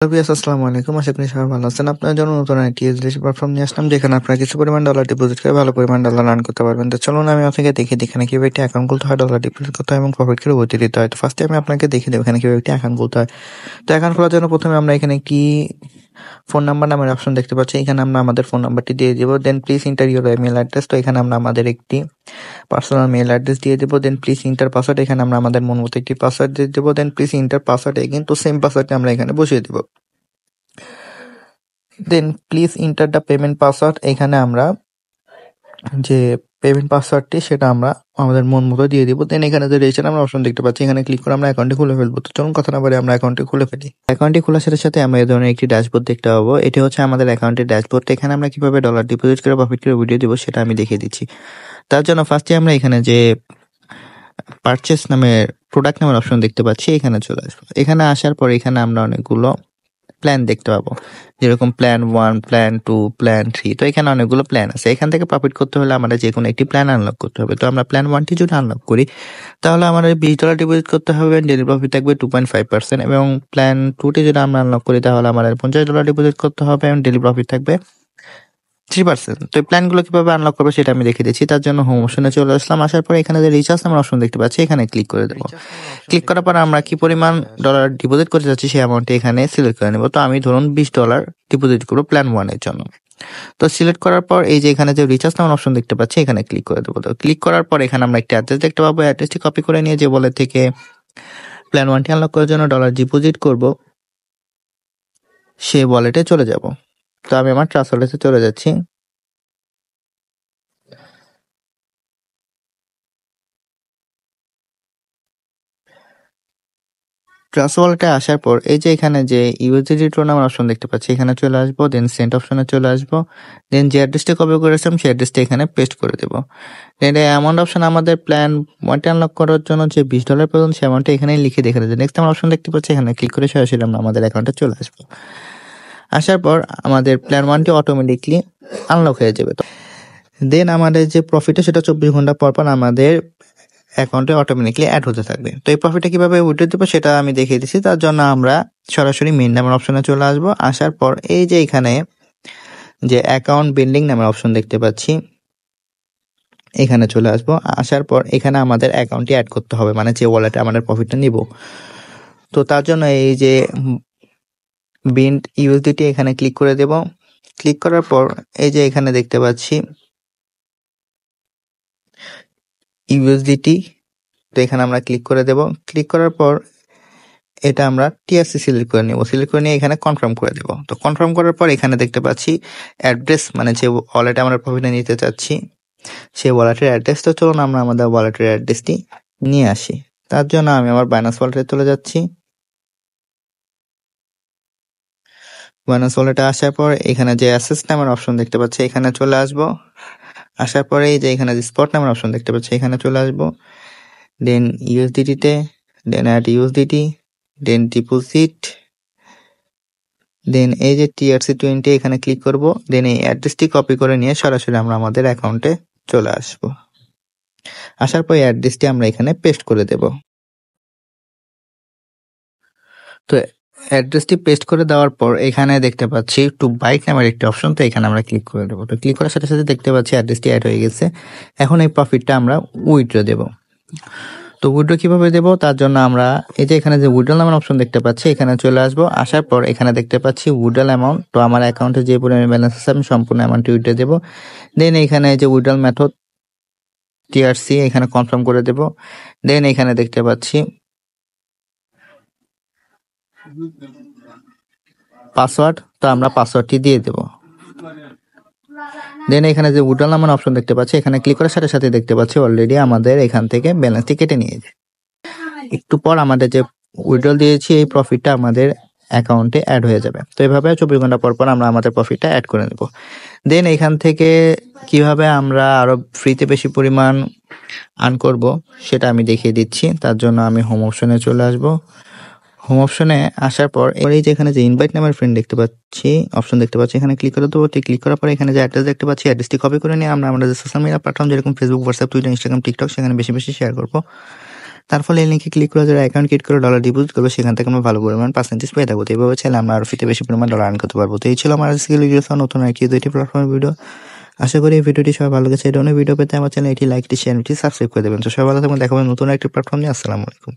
আসসালামু আলাইকুম। আশা করি সবাই ভালো আছেন। আপনার জন্য নতুন একটি এলটিসি প্ল্যাটফর্ম নিয়ে আসলাম, যেখানে আপনারা কিছু পরিমাণ ডলার ডিপোজিট করে ভালো পরিমাণ ডলার আর্ন করতে পারবেন। তো চলুন আমি আপনাকে দেখিয়ে দিই এখানে কিভাবে একটি অ্যাকাউন্ট খুলতে হয়, ডলার ডিপোজিট করতে হয় এবং প্রফিট করে উইথড্র দিতে হয়। তো ফার্স্টে আমি আপনাকে দেখিয়ে দেবো এখানে কিভাবে একটি অ্যাকাউন্ট খুলতে হয়। তো অ্যাকাউন্ট খোলার জন্য প্রথমে আমরা এখানে একটি ফোন নাম্বার নামের অপশন দেখতে পাচ্ছি। এখানে আমরা আমাদের ফোন নাম্বারটি দিয়ে দিব। Then please enter your email address. তো এখানে আমরা আমাদের একটি পার্সোনাল মেল অ্যাড্রেস দিয়ে দেবো। Then please enter password. এখানে আমরা আমাদের মন মতো একটি পাসওয়ার্ড দিয়ে দেবো। Then please enter password again. তো সেম পাসওয়ার্ডটি আমরা এখানে বসিয়ে দেবো। Then please enter the payment password. এখানে আমরা যে পেমেন্ট পাসওয়ার্ডটি সেটা আমরা আমাদের মন মতো দিয়ে দিব। দেন এখানে যে রেজিস্টার আমরা অপশন দেখতে পাচ্ছি, এখানে ক্লিক করে আমরা অ্যাকাউন্টটি খুলে ফেলবো। তো চলুন কথা না বলে আমরা অ্যাকাউন্টটি খুলে ফেলি। অ্যাকাউন্টটি খোলার সাথে সাথে আমরা এই ধরনের একটি ড্যাশবোর্ড দেখতে পাবো। এটি হচ্ছে আমাদের অ্যাকাউন্টের ড্যাশবোর্ড। এখানে আমরা কিভাবে ডলার ডিপোজিট করে প্রফিট করে ভিডিও দিব সেটা আমি দেখিয়ে দিচ্ছি। তার জন্য ফার্স্টে আমরা এখানে যে পারচেস নামের প্রোডাক্ট নামের অপশন দেখতে পাচ্ছি, এখানে চলে আসবো। এখানে আসার পর এখানে আমরা অনেকগুলো প্ল্যান দেখতে পাবো, যেরকম প্ল্যান 1, প্ল্যান 2, প্ল্যান 3। তো এখানে অনেকগুলো প্ল্যান আছে। এখান থেকে প্রফিট করতে হলে আমাদের যে কোনো একটি প্ল্যান আনলক করতে হবে। তো আমরা প্ল্যান 1টি যদি আনলক করি তাহলে আমাদের $20 ডিপোজিট করতে হবে, ডেইলি প্রফিট থাকবে 2.5%। এবং প্ল্যান 2টি যদি আমরা আনলক করি তাহলে আমাদের $50 ডিপোজিট করতে হবে এবং ডেইলি প্রফিট থাকবে 3%। তো এই প্ল্যানগুলো কিভাবে আনলক করবে সেটা আমি দেখে দিচ্ছি। তার জন্য হোম অপশনে চলে আসলাম। আসার পরে এখানে যে রিচার্জ নামের অপশন দেখতে পাচ্ছি, এখানে ক্লিক করে দেবো। ক্লিক করার পর আমরা কি পরিমাণ ডলার ডিপোজিট করতে যাচ্ছি সেই অ্যামাউন্টটি এখানে সিলেক্ট করে নেব। তো আমি ধরুন $20 ডিপোজিট করবো প্ল্যান 1 এর জন্য। তো সিলেক্ট করার পর এই যে এখানে যে রিচার্জ নামের অপশন দেখতে পাচ্ছি, এখানে ক্লিক করে দেবো। তো ক্লিক করার পর এখানে আমরা একটা অ্যাড্রেস দেখতে পাবো। অ্যাড্রেসটি কপি করে নিয়ে যে ওয়ালেট থেকে প্ল্যান 1টি আনলক করার জন্য ডলার ডিপোজিট করব সেই ওয়ালেটে চলে যাব। তো আমি আমার ট্রাস্ট ওয়ালেটে চলে যাচ্ছি। ট্রাস্ট ওয়ালেটে আসার পর এই যে এখানে যে ইউএসডিটি টো নামের অপশন দেখতে পাচ্ছি, এখানে চলে আসবো। দেন সেন্ড অপশনে চলে আসবো। দেন যে অ্যাড্রেসটা কপি করেছিলাম সেই অ্যাড্রেসটা এখানে পেস্ট করে দেবো। দেন এই অ্যামাউন্ট অপশন আমাদের প্ল্যান 1টি আনলক করার জন্য যে $20 প্রয়োজন সেই অ্যামাউন্টটা এখানে লিখে দেখে দেবো। নেক্সট আমার অপশন দেখতে পাচ্ছি, এখানে ক্লিক করে সরাসরি আমরা আমাদের অ্যাকাউন্টে চলে আসবো। আসার পর আমাদের প্ল্যান 1টি অটোমেটিকলি আনলক হয়ে যাবে। দেন আমাদের যে প্রফিটটা সেটা 24 ঘন্টা পর পর আমাদের অ্যাকাউন্টে অটোমেটিকলি অ্যাড হতে থাকবে। তো এই প্রফিটটা কিভাবে উইথড্র দেবো সেটা আমি দেখিয়ে দিচ্ছি। তার জন্য আমরা সরাসরি মেইন নামের অপশনে চলে আসবো। আসার পর এই যে এখানে যে অ্যাকাউন্ট বিল্ডিং নামের অপশন দেখতে পাচ্ছি, এখানে চলে আসবো। আসার পর এখানে আমাদের অ্যাকাউন্টটি অ্যাড করতে হবে, মানে যে ওয়ালেটে আমাদের প্রফিটটা নিব। তো তার জন্য এই যে বিন্ট ইউএসডিটি এখানে ক্লিক করে দেব। ক্লিক করার পর এই যে এখানে দেখতে পাচ্ছি ইউএসডিটি, তো এখানে আমরা ক্লিক করে দেব। ক্লিক করার পর এটা আমরা টিআরসি সিলেক্ট করে নেব। সিলেক্ট করে নিয়ে এখানে কনফার্ম করে দেব। তো কনফার্ম করার পর এখানে দেখতে পাচ্ছি অ্যাড্রেস, মানে যে ওয়ালেটে আমরা প্রফিটটা নিতে চাচ্ছি সেই ওয়ালেটের অ্যাড্রেস। তো চলুন আমরা আমাদের ওয়ালেটের অ্যাড্রেসটি নিয়ে আসি। তার জন্য আমি আমার বাইন্যান্স ওয়ালেটে চলে যাচ্ছি। বাইন্যান্স ওয়ালেটে আসার পর এখানে যে অ্যাসেস নামের অপশন দেখতে পাচ্ছি, এখানে চলে আসবো। আসার পরে এই যে এখানে যে স্পট নামের অপশন দেখতে পাচ্ছি, এখানে চলে আসবো। দেন ইউএসডিটিতে, দেন অ্যাড ইউএসডিটি, দেন ডিপোজিট, দেন এই যে TRC20 এখানে ক্লিক করব। দেন এই অ্যাড্রেসটি কপি করে নিয়ে সরাসরি আমরা আমাদের অ্যাকাউন্টে চলে আসব। আসার পর এই অ্যাড্রেসটি আমরা এখানে পেস্ট করে দেব। তো অ্যাড্রেসটি পেস্ট করে দেওয়ার পর এখানে দেখতে পাচ্ছি টু বাইক নামের একটি অপশন, তো এখানে আমরা ক্লিক করে দেবো। তো ক্লিক করার সাথে সাথে দেখতে পাচ্ছি অ্যাড্রেসটি অ্যাড হয়ে গেছে। এখন এই প্রফিটটা আমরা উইথড্র দেব। তো উইথড্র কিভাবে দেব তার জন্য আমরা এই যে এখানে যে উইথড্র নামের অপশন দেখতে পাচ্ছি, এখানে চলে আসবো। আসার পর এখানে দেখতে পাচ্ছি উইথড্র অ্যামাউন্ট। তো আমার অ্যাকাউন্টে যে পরিমাণ ব্যালেন্স আছে আমি সম্পূর্ণ অ্যামাউন্টটি উইথড্র দেব। দেন এখানে যে উইথড্র মেথড টিআরসি এখানে কনফার্ম করে দেব। দেন এখানে দেখতে পাচ্ছি পাসওয়ার্ড, তো আমরা পাসওয়ার্ডটি দিয়ে দেব। দেন এখানে যে উইথড্র নামের অপশন দেখতে পাচ্ছি, এখানে ক্লিক করার সাথে সাথে দেখতে পাচ্ছি অলরেডি আমাদের এখান থেকে ব্যালেন্সটি কেটে নিয়েছে। একটু পর আমাদের যে উইথড্র দিয়েছি এই প্রফিটটা আমাদের অ্যাকাউন্টে অ্যাড হয়ে যাবে। তো এভাবে 24 ঘন্টা পর পর আমরা আমাদের প্রফিটটা অ্যাড করে নেব। দেন এখান থেকে কিভাবে আমরা আরো ফ্রিতে বেশি পরিমাণ আর্ন করব সেটা আমি দেখিয়ে দিচ্ছি। তার জন্য আমি হোম অপশনে চলে আসব। হোম অপশনে আসার পর এই যে এখানে যে ইনভাইট নামের ফ্রেন্ড দেখতে পাচ্ছি অপশন দেখতে পাচ্ছি, এখানে ক্লিক করে দেবো। ক্লিক করার পর এখানে যে অ্যাড্রেস দেখতে পাচ্ছি অ্যাড্রেসটি কপি করে নিয়ে আমরা আমাদের সোশ্যাল মিডিয়া প্ল্যাটফর্ম যেরকম Facebook, WhatsApp, Twitter, Instagram, TikTok সেখানে বেশি বেশি শেয়ার করবো। তার ফলে এই লিঙ্কে ক্লিক করে যারা অ্যাকাউন্ট ক্রিয়েট করে ডলার ডিপোজিট করবে সেখান থেকে আমরা ভালো পরিমাণ পার্সেন্টেজ পেয়ে থাকবো। তো এইভাবে চাইলে আমরা আরও ফিতে বেশি পরিমাণ ডলার আর্ন করতে পারবো। তো এই ছিল আমার আজকে নতুন আর কি 2টি প্ল্যাটফর্মের ভিডিও। আশা করি এই ভিডিওটি সবাই ভালো লেগেছে। এই ধরনের ভিডিও পেতে আমার চ্যানেল এটি লাইক, চ্যানেলটি সাবস্ক্রাইব করে দেবেন। তো সবাই ভালো থাকবেন, দেখা হবে নতুন একটি প্ল্যাটফর্ম নিয়ে। আসসালামু আলাইকুম।